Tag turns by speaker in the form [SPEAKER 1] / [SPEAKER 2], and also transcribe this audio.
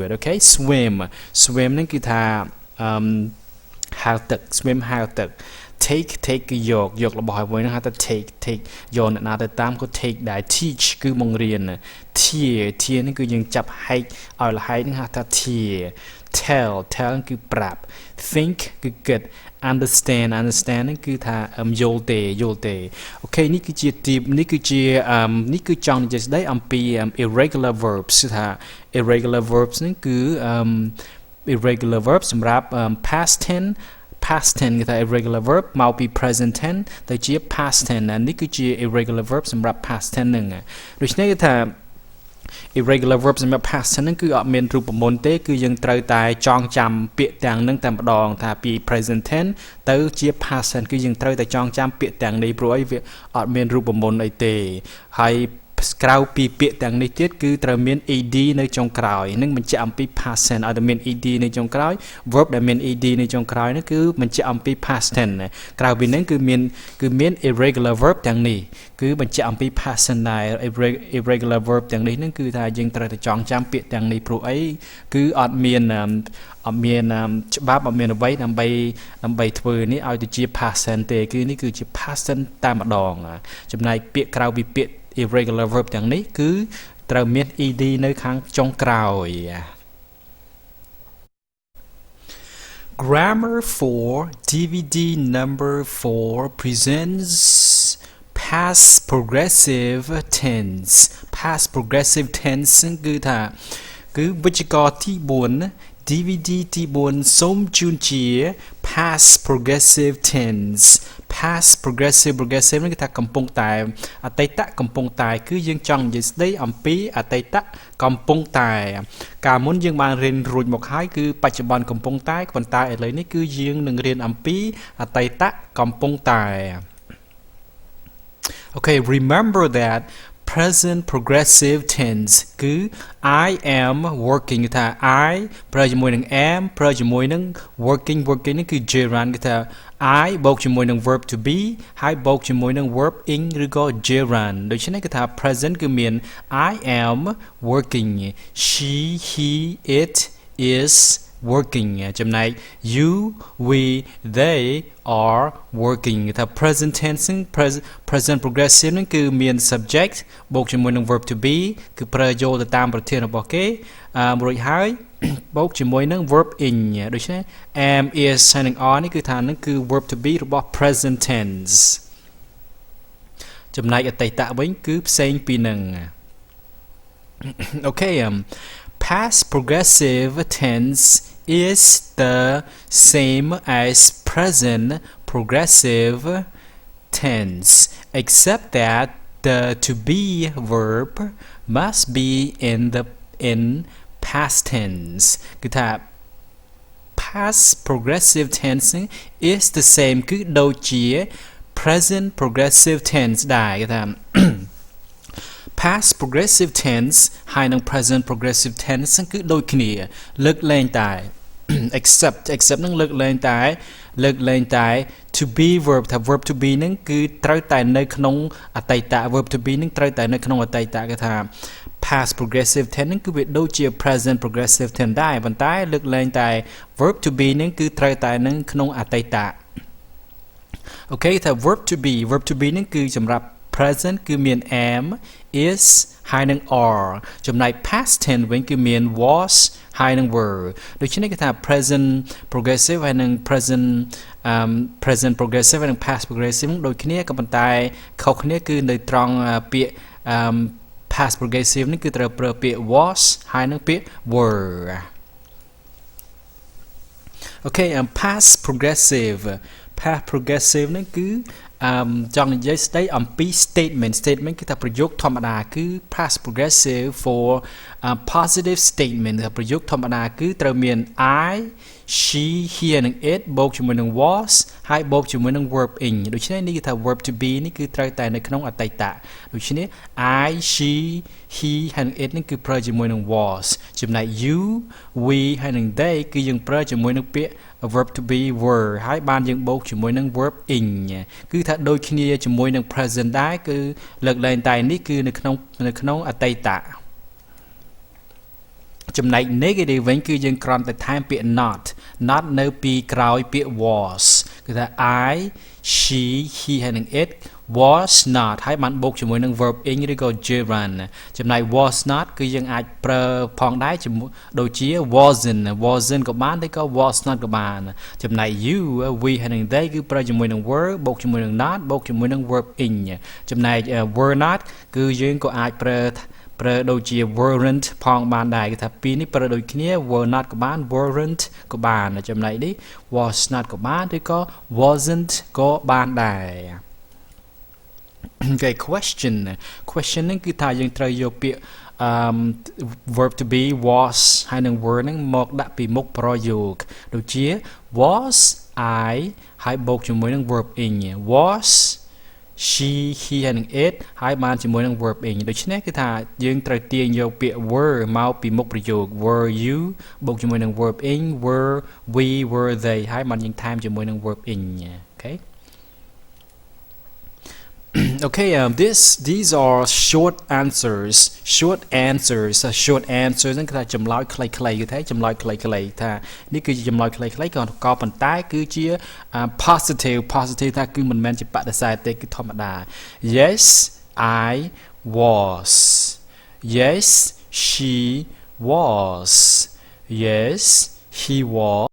[SPEAKER 1] it okay swim swim นั่นคือท่าหาวตึก swim หาวตึก take คือโยกระบายไว้นะฮะแต่ take โยนนะแต่ตามก็ take ได้ teach คือมงเรียนนะ tear นั่นคือยังจับให้เอาละให้นะฮะแต่ tear tell นั่นคือปรับ think คือเกิด understand นั่นคือท่าโยเตโอเคนี่คือจีบนี่คือจังจะได้ปี irregular verbs ท่า irregular verbs นั่นคือ irregular verbs สำหรับ past tense คือท่า irregular verb มาปี present tense แต่จี past tense นะนี่คือจี irregular verb สำหรับ past tense หนึ่งโดยเฉพาะท่า irregular verb สำหรับ past tense นั่นคือมีรูปมนเตคือยังត្រូវតែចងចាំពាក្យទាំងនឹងតែម្ដងថាពី present tense ទៅជា past tense គឺยังត្រូវតែចងចាំពាក្យទាំងនេះព្រោះអីវាអត់មានរូបមន្តអីទេហើយក្រៅពីពាក្យទាំងនេះទៀតគឺត្រូវមាន ed នៅចុងក្រោយនឹងបញ្ជាក់អំពី past tense ឲ្យតែមាន ed នៅចុងក្រោយ verb ដែលមាន ed នៅចុងក្រោយនោះគឺបញ្ជាក់អំពី past tense ក្រៅពីនេះគឺមាន irregular verb ទាំងនេះគឺបញ្ជាក់អំពី past tense ដែរ irregular verb ទាំងនេះនឹងគឺថាយើងត្រូវតែចងចាំពាក្យទាំងនេះព្រោះអីគឺអត់មានច្បាប់អត់មានអ្វីដើម្បីធ្វើនេះឲ្យទៅជា past tense ទេគឺនេះគឺជា past tense តែម្ដងចំណែកពាក្យក្រៅពីពាក្យirregular verb ទាំងនេះគឺត្រូវមាន ed នៅខាងចុងក្រោយ Grammar for DVD number 4 presents past progressive tense គឺថាគឺវិជ្ជករទី4 DVD ទី4សូមជូនជា past progressive tense past progressive នេះគឺថាកំពុងតែអតីតកំពុងតែគឺយើងចង់និយាយស្ដីអំពីអតីតកំពុងតែកាលមុនយើងបានរៀនរួចមកហើយគឺបច្ចុប្បន្នកំពុងតែប៉ុន្តែឥឡូវនេះគឺយើងនឹងរៀនអំពីអតីតកំពុងតែ Okay remember that present progressive tense គឺ I am working ថា I ប្រើជាមួយនឹង am ប្រើជាមួយនឹង working នេះគឺ gerund គឺថា I បូកជាមួយនឹង verb to be ហើយបូកជាមួយនឹង verb in ឬក៏ gerund ដូច្នេះគឺថា present គឺមាន I am working she he it is working ចំណែក you we they are working ថា present tense present progressive ហ្នឹងគឺមាន subject បូកជាមួយនឹង verb to be គឺប្រើយកទៅតាមប្រធានរបស់គេរួចហើយបូកជាមួយនឹង verb in ដូច្នេះ am is ហើយនឹង are នេះគឺថានឹងគឺ verb to be របស់ present tense ចំណែកអតីតវិញគឺផ្សេងពីនឹង Okay past progressive tense is the same as present progressive tense except that the to be verb must be in past tense គឺថា past progressive tense is the same គឺដូចជា present progressive tense ដែរគឺថា past progressive tense ហើយនិង present progressive tense គឺដូចគ្នាលើកលែងតែ except នឹងលើកលែងតែ to be verb ថា verb to be នឹងគឺត្រូវតែនៅក្នុងអតីត verb to be នឹងត្រូវតែនៅក្នុងអតីតគេថា past progressive tense នឹងគឺវាដូចជា present progressive tense ដែរប៉ុន្តែលើកលែងតែ verb to be នឹងគឺត្រូវតែនៅក្នុងអតីត Okay ថា verb to be នឹងគឺសម្រាប់ present គឺមាន am is ហើយនឹង are ចំណែក past tense វិញគឺមាន was ហើយនឹង were ដូច្នេះគេថា present progressive ហើយនឹង present progressive ហើយនឹង past progressive ដូចគ្នាក៏ប៉ុន្តែខុសគ្នាគឺនៅត្រង់ពាក្យ past progressive នេះគឺត្រូវប្រើពាក្យ was ហើយនឹងពាក្យ were Okay past progressive នេះគឺចង់និយាយស្ដីអំពី statement គឺថាប្រយោគធម្មតាគឺ past progressive for positive statement ថាប្រយោគធម្មតាគឺត្រូវមាន I she he និង it បូកជាមួយនឹង was ហើយបូកជាមួយនឹង verb in ដូច្នេះនេះគឺថា verb to be នេះគឺត្រូវតែនៅក្នុងអតីតដូច្នេះ I she he ហើយនឹង it នេះគឺប្រើជាមួយនឹង was ចំណែក you we ហើយនឹង they គឺយើងប្រើជាមួយនឹងពាក្យ verb to be were ហើយបានយើងបូកជាមួយនឹង verb in គឺថាដូចគ្នាជាមួយនឹង present ដែរគឺលើកលែងតែនេះគឺនៅក្នុងអតីត ចំណែក negative វិញគឺយើងគ្រាន់តែថែមពាក្យ not នៅពីក្រោយពាក្យ was គឺថា I she he ហើយនឹង it was not ហើយបានបូកជាមួយនឹង verb ing ឬក៏ gerund ចំណែក was not គឺយើងអាចប្រើផងដែរជាមួយដូចជា wasn't ក៏បានឬក៏ was not ក៏បានចំណែក you we ហើយនឹង they គឺប្រើជាមួយនឹង were បូកជាមួយនឹង not បូកជាមួយនឹង verb ing ចំណែក were not គឺយើងក៏អាចប្រើដូចជា weren't ផងបានដែរគឺថាពីរនេះប្រើដូចគ្នា were not ក៏បាន weren't ក៏បានចំណែកនេះ was not ក៏បានឬក៏ wasn't ក៏បានដែរ Okay question ហ្នឹងគឺថាយើងត្រូវយកពាក្យverb to be was ហើយនឹង were ហ្នឹងមកដាក់ពីមុខប្រយោគដូចជា was I ហើយបូកជាមួយនឹង verb ing was she he ហើយនឹង it ហើយបានជាមួយនឹង verb ing ដូច្នេះគឺថាយើងត្រូវទាញយកពាក្យ were មកពីមុខប្រយោគ were you បូកជាមួយនឹង verb ing were we were they ហើយបានយើងថែមជាមួយនឹង verb ing okay okay these are short answers ហ្នឹងគឺថាចម្លើយខ្លីៗគឺថាចម្លើយខ្លីៗថានេះគឺជាចម្លើយខ្លីៗក៏ប៉ុន្តែគឺជា positive ថាគឺមិនមែនជាបដិសេធទេគឺធម្មតា yes I was yes she was yes he was